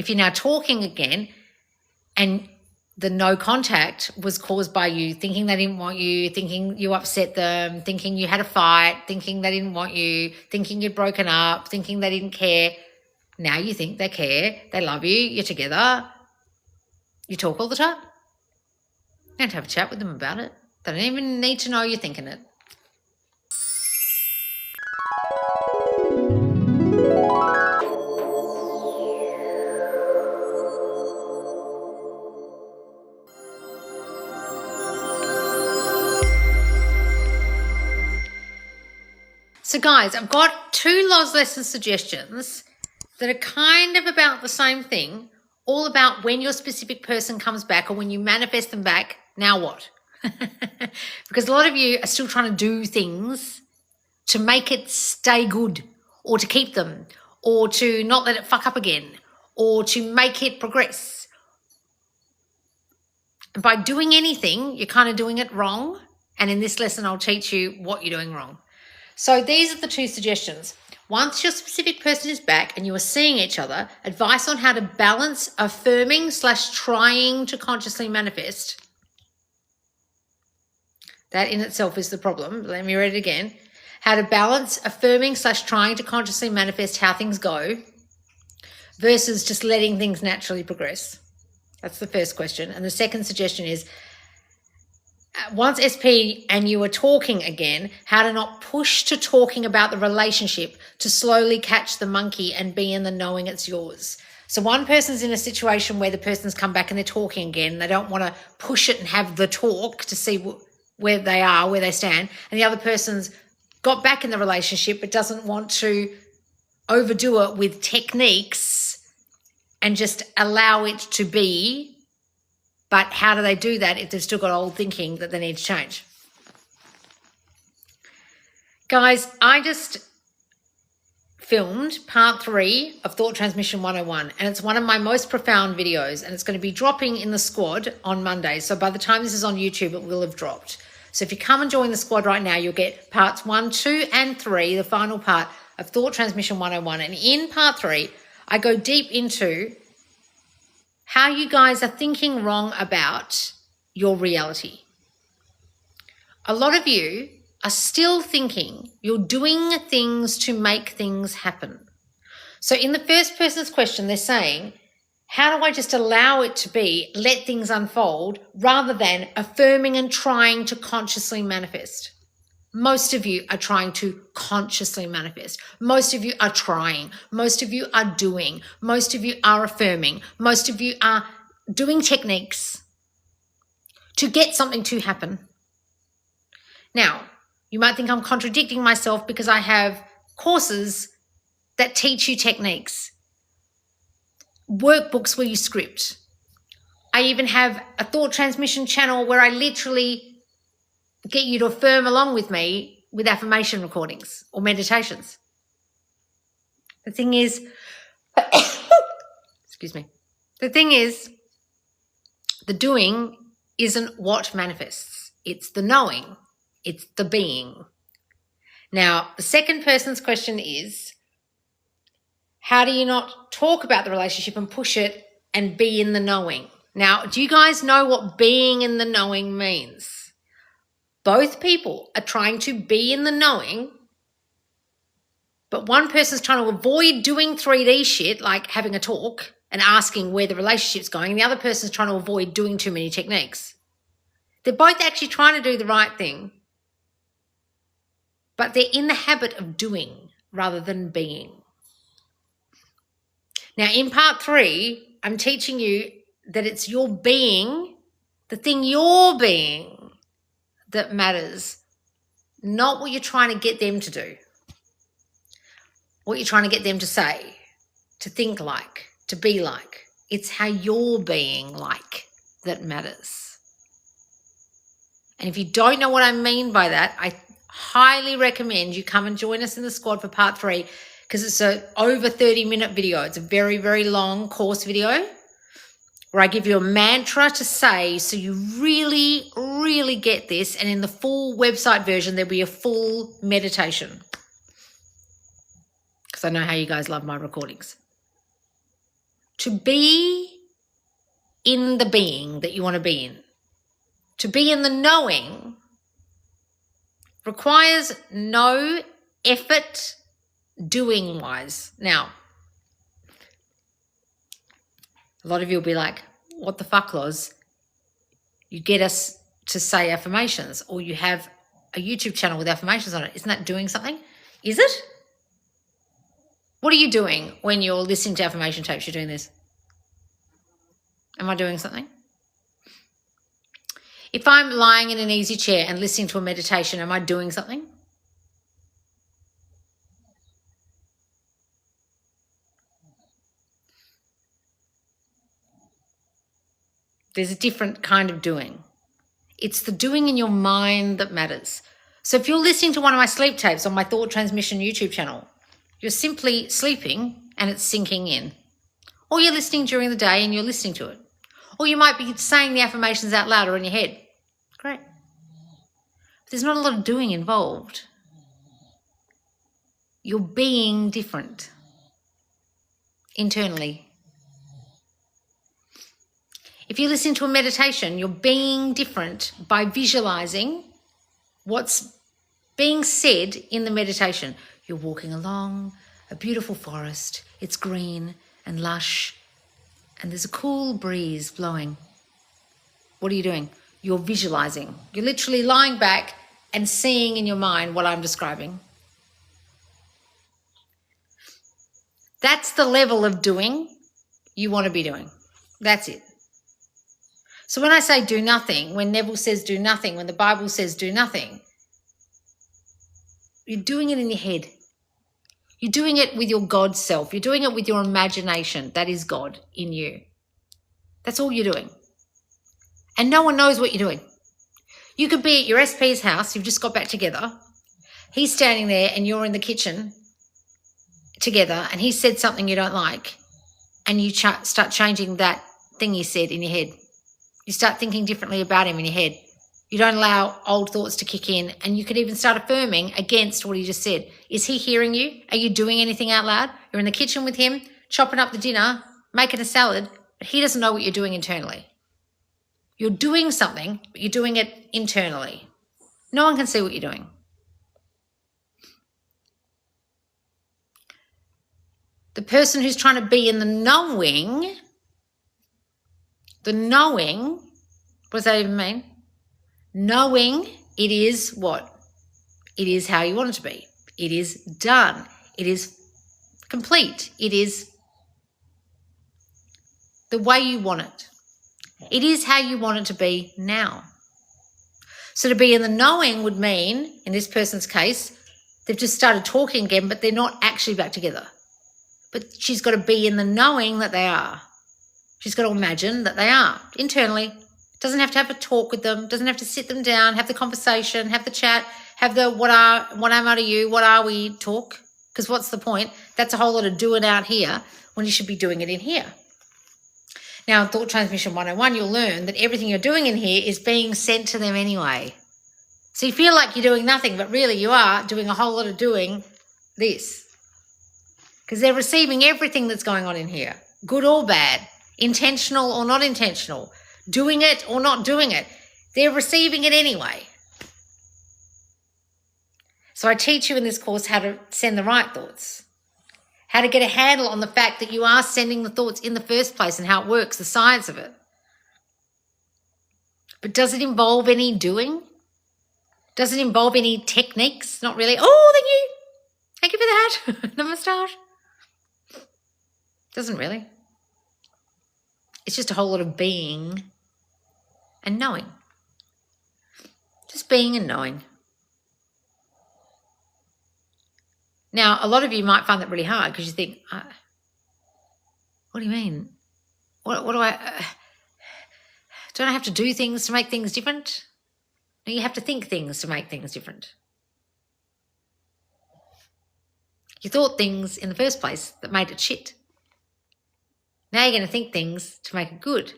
if you're now talking again and the no contact was caused by you thinking they didn't want you, thinking you upset them, thinking you had a fight, thinking they didn't want you, thinking you'd broken up, thinking they didn't care. Now you think they care, they love you, you're together, you talk all the time. You don't have a chat with them about it. They don't even need to know you're thinking it. So guys, I've got 2 Loz lesson suggestions that are kind of about the same thing, all about when your specific person comes back or when you manifest them back, now what? Because a lot of you are still trying to do things to make it stay good or to keep them or to not let it fuck up again or to make it progress. And by doing anything, you're kind of doing it wrong. And in this lesson, I'll teach you what you're doing wrong. So these are the 2 suggestions. Once your specific person is back and you are seeing each other, advice on how to balance affirming / trying to consciously manifest. That in itself is the problem. Let me read it again. How to balance affirming / trying to consciously manifest how things go versus just letting things naturally progress. That's the first question. And the second suggestion is, once SP and you are talking again, how to not push to talking about the relationship to slowly catch the monkey and be in the knowing it's yours. So one person's in a situation where the person's come back and they're talking again. They don't want to push it and have the talk to see where they are, where they stand. And the other person's got back in the relationship but doesn't want to overdo it with techniques and just allow it to be. But how do they do that if they've still got old thinking that they need to change? Guys, I just filmed part 3 of Thought Transmission 101, and it's one of my most profound videos, and it's going to be dropping in the squad on Monday. So by the time this is on YouTube, it will have dropped. So if you come and join the squad right now, you'll get parts 1, 2, and 3, the final part of Thought Transmission 101. And in part 3, I go deep into how you guys are thinking wrong about your reality. A lot of you are still thinking you're doing things to make things happen. So in the first person's question, they're saying, how do I just allow it to be, let things unfold, rather than affirming and trying to consciously manifest? Most of you are trying to consciously manifest. Most of you are trying. Most of you are doing. Most of you are affirming. Most of you are doing techniques to get something to happen. Now, you might think I'm contradicting myself because I have courses that teach you techniques, workbooks where you script. I even have a thought transmission channel where I literally get you to affirm along with me with affirmation recordings or meditations. The thing is, excuse me. The thing is, the doing isn't what manifests. It's the knowing. It's the being. Now, the second person's question is, how do you not talk about the relationship and push it and be in the knowing? Now, do you guys know what being in the knowing means? Both people are trying to be in the knowing, but one person's trying to avoid doing 3D shit, like having a talk and asking where the relationship's going, and the other person's trying to avoid doing too many techniques. They're both actually trying to do the right thing, but they're in the habit of doing rather than being. Now, in part 3, I'm teaching you that it's your being, the thing you're being, that matters, not what you're trying to get them to do, what you're trying to get them to say, to think like, to be like. It's how you're being like that matters. And if you don't know what I mean by that, I highly recommend you come and join us in the squad for part 3, because it's a over 30-minute video. It's a very, very long course video where I give you a mantra to say so you really, really get this. And in the full website version, there'll be a full meditation, because I know how you guys love my recordings. To be in the being that you want to be in, to be in the knowing, requires no effort doing-wise. Now, a lot of you will be like, what the fuck, Loz? You get us to say affirmations, or you have a YouTube channel with affirmations on it. Isn't that doing something? Is it? What are you doing when you're listening to affirmation tapes? You're doing this. Am I doing something? If I'm lying in an easy chair and listening to a meditation, am I doing something? There's a different kind of doing. It's the doing in your mind that matters. So if you're listening to one of my sleep tapes on my Thought Transmission YouTube channel, you're simply sleeping and it's sinking in. Or you're listening during the day and you're listening to it. Or you might be saying the affirmations out loud or in your head. Great. But there's not a lot of doing involved. You're being different internally. If you listen to a meditation, you're being different by visualizing what's being said in the meditation. You're walking along a beautiful forest. It's green and lush, and there's a cool breeze blowing. What are you doing? You're visualizing. You're literally lying back and seeing in your mind what I'm describing. That's the level of doing you want to be doing. That's it. So when I say do nothing, when Neville says do nothing, when the Bible says do nothing, you're doing it in your head. You're doing it with your God self. You're doing it with your imagination. That is God in you. That's all you're doing. And no one knows what you're doing. You could be at your SP's house. You've just got back together. He's standing there and you're in the kitchen together and he said something you don't like and you start changing that thing he said in your head. You start thinking differently about him in your head. You don't allow old thoughts to kick in, and you could even start affirming against what he just said. Is he hearing you? Are you doing anything out loud? You're in the kitchen with him, chopping up the dinner, making a salad, but he doesn't know what you're doing internally. You're doing something, but you're doing it internally. No one can see what you're doing. The person who's trying to be in the knowing, what does that even mean? Knowing, it is what? It is how you want it to be. It is done. It is complete. It is the way you want it. It is how you want it to be now. So to be in the knowing would mean, in this person's case, they've just started talking again, but they're not actually back together. But she's got to be in the knowing that they are. She's got to imagine that they are internally. Doesn't have to have a talk with them, doesn't have to sit them down, have the conversation, have the chat, have the what am I to you, what are we talk, because what's the point? That's a whole lot of doing out here when you should be doing it in here. Now, in Thought Transmission 101, you'll learn that everything you're doing in here is being sent to them anyway. So you feel like you're doing nothing, but really you are doing a whole lot of doing this. Because they're receiving everything that's going on in here, good or bad, intentional or not intentional, doing it or not doing it. They're receiving it anyway. So I teach you in this course how to send the right thoughts, how to get a handle on the fact that you are sending the thoughts in the first place and how it works, the science of it. But does it involve any doing? Does it involve any techniques? Not really. Oh, thank you. Thank you for that. The moustache. Doesn't really. It's just a whole lot of being and knowing. Just being and knowing. Now, a lot of you might find that really hard because you think, what do you mean? What do don't I have to do things to make things different? No, you have to think things to make things different. You thought things in the first place that made it shit. Now you're going to think things to make it good.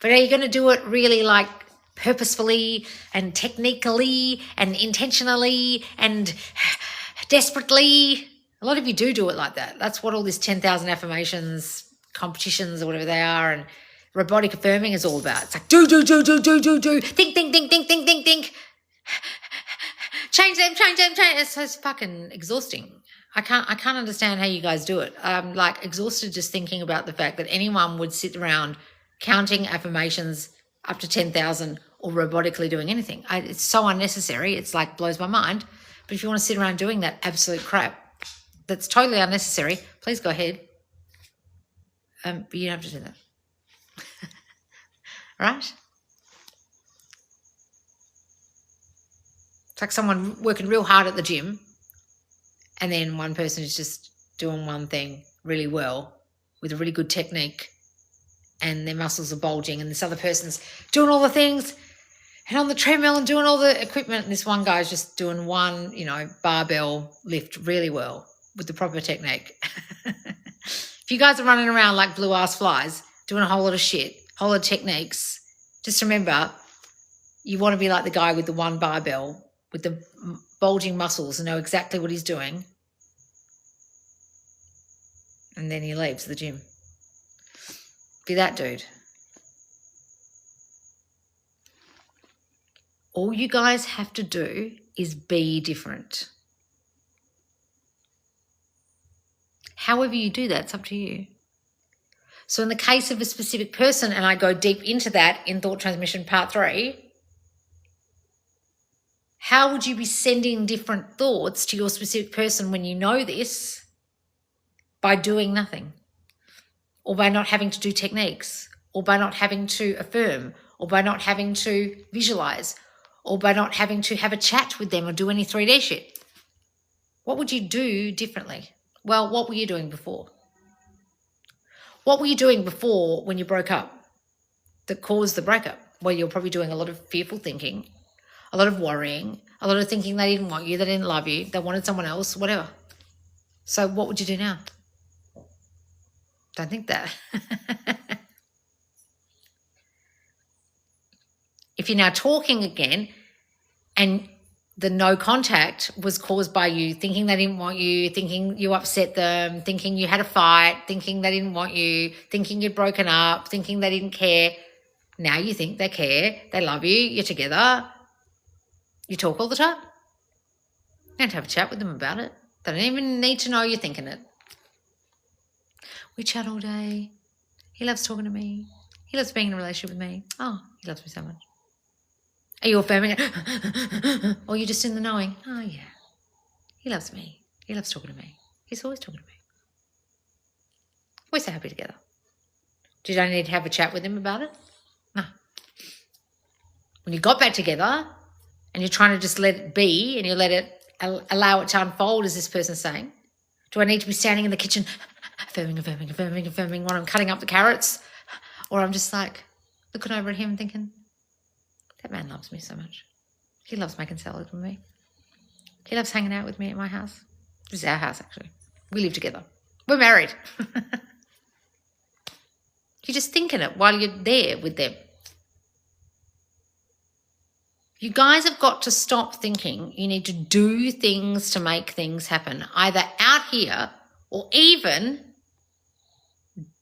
But are you going to do it really like purposefully and technically and intentionally and desperately? A lot of you do it like that. That's what all this 10,000 affirmations, competitions or whatever they are, and robotic affirming is all about. It's like do. Think. Change them. It's fucking exhausting. I can't understand how you guys do it. I'm like exhausted just thinking about the fact that anyone would sit around counting affirmations up to 10,000 or robotically doing anything. It's so unnecessary. It's like blows my mind. But if you want to sit around doing that absolute crap, that's totally unnecessary, please go ahead. But you don't have to do that. Right? It's like someone working real hard at the gym and then one person is just doing one thing really well with a really good technique and their muscles are bulging, and this other person's doing all the things and on the treadmill and doing all the equipment, and this one guy's just doing one, barbell lift really well with the proper technique. If you guys are running around like blue-ass flies doing a whole lot of shit, whole lot of techniques, just remember you want to be like the guy with the one barbell with the bulging muscles and know exactly what he's doing. And then he leaves the gym. Be that dude. All you guys have to do is be different. However you do that, it's up to you. So in the case of a specific person, and I go deep into that in Thought Transmission Part 3, how would you be sending different thoughts to your specific person when you know this? By doing nothing, or by not having to do techniques, or by not having to affirm, or by not having to visualize, or by not having to have a chat with them or do any 3D shit. What would you do differently? Well, what were you doing before? What were you doing before when you broke up that caused the breakup? Well, you're probably doing a lot of fearful thinking, a lot of worrying, a lot of thinking they didn't want you, they didn't love you, they wanted someone else, whatever. So what would you do now? Don't think that. If you're now talking again and the no contact was caused by you thinking they didn't want you, thinking you upset them, thinking you had a fight, thinking they didn't want you, thinking you'd broken up, thinking they didn't care. Now you think they care, they love you, you're together, you talk all the time. You don't have a chat with them about it. They don't even need to know you're thinking it. We chat all day. He loves talking to me. He loves being in a relationship with me. Oh, he loves me so much. Are you affirming it? Or are you just in the knowing? Oh, yeah. He loves me. He loves talking to me. He's always talking to me. We're so happy together. Did I need to have a chat with him about it? No. When you got back together and you're trying to just let it be and you let it, allow it to unfold, as this person's saying, do I need to be standing in the kitchen affirming while I'm cutting up the carrots? Or I'm just like looking over at him thinking, that man loves me so much. He loves making salad with me. He loves hanging out with me at my house. This is our house, actually. We live together. We're married. You're just thinking it while you're there with them. You guys have got to stop thinking you need to do things to make things happen, either out here or even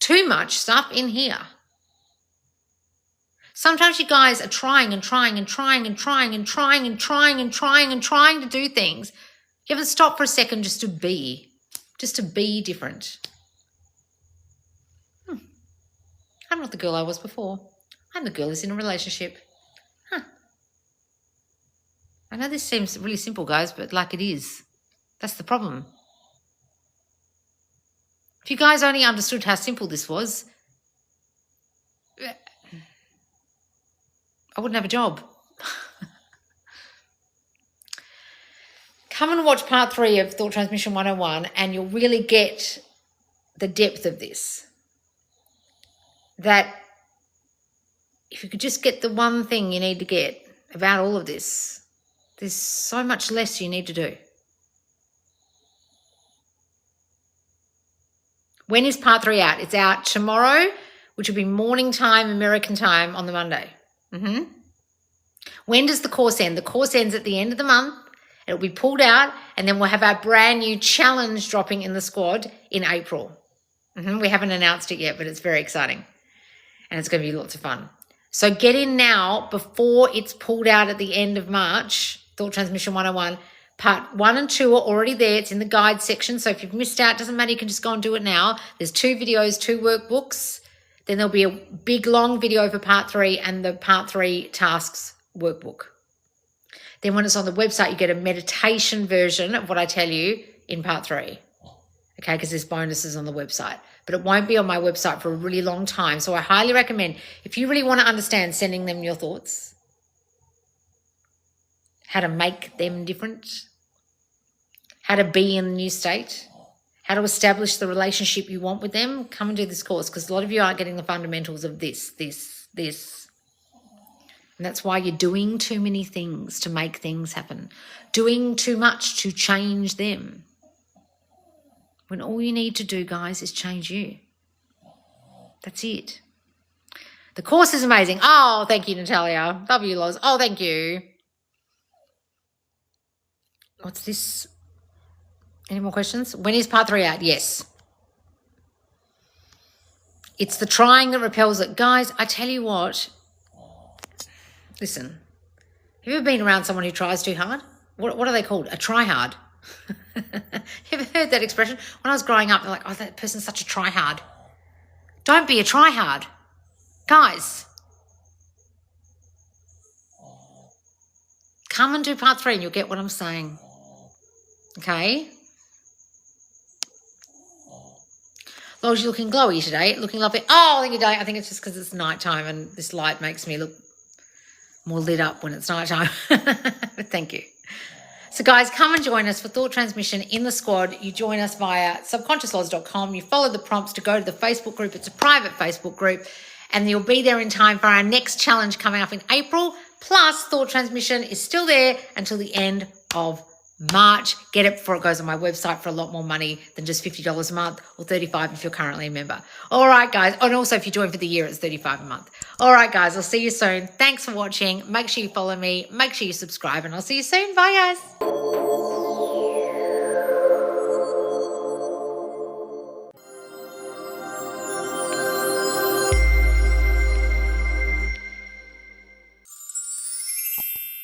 too much stuff in here. Sometimes you guys are trying to do things. You haven't stopped for a second just to be different. I'm not the girl I was before. I'm the girl who's in a relationship. I know this seems really simple, guys, but like it is. That's the problem. If you guys only understood how simple this was, I wouldn't have a job. Come and watch part 3 of Thought Transmission 101 and you'll really get the depth of this. That if you could just get the one thing you need to get about all of this, there's so much less you need to do. When is part 3 out? It's out tomorrow, which will be morning time, American time on the Monday. When does the course end? The course ends at the end of the month, It'll be pulled out, and then we'll have our brand new challenge dropping in the squad in April. We haven't announced it yet, but it's very exciting. And it's going to be lots of fun. So get in now before it's pulled out at the end of March. Thought Transmission 101. Part 1 and 2 are already there. It's in the guide section. So if you've missed out, doesn't matter. You can just go and do it now. There's 2 videos, 2 workbooks. Then there'll be a big, long video for part 3 and the part 3 tasks workbook. Then when it's on the website, you get a meditation version of what I tell you in part 3. Okay, because there's bonuses on the website. But it won't be on my website for a really long time. So I highly recommend, if you really want to understand, sending them your thoughts, how to make them different, how to be in the new state, how to establish the relationship you want with them, come and do this course, because a lot of you aren't getting the fundamentals of this. And that's why you're doing too many things to make things happen, doing too much to change them. When all you need to do, guys, is change you. That's it. The course is amazing. Oh, thank you, Natalia. Love you, Loz. Oh, thank you. What's this? Any more questions? When is part 3 out? Yes. It's the trying that repels it. Guys, I tell you what. Listen. Have you ever been around someone who tries too hard? What are they called? A try-hard. You ever heard that expression? When I was growing up, they're like, oh, that person's such a try-hard. Don't be a try-hard. Guys. Come and do part 3 and you'll get what I'm saying. Okay? Loz, you're looking glowy today. Looking lovely. Oh, thank you, darling. I think it's just because it's nighttime and this light makes me look more lit up when it's nighttime. But thank you. So, guys, come and join us for Thought Transmission in the squad. You join us via subconsciousloz.com. You follow the prompts to go to the Facebook group. It's a private Facebook group. And you'll be there in time for our next challenge coming up in April. Plus, Thought Transmission is still there until the end of March. Get it before it goes on my website for a lot more money than just $50 a month, or $35 if you're currently a member. All right, guys. And also, if you join for the year, it's $35 a month. All right, guys. I'll see you soon. Thanks for watching. Make sure you follow me. Make sure you subscribe, and I'll see you soon. Bye, guys.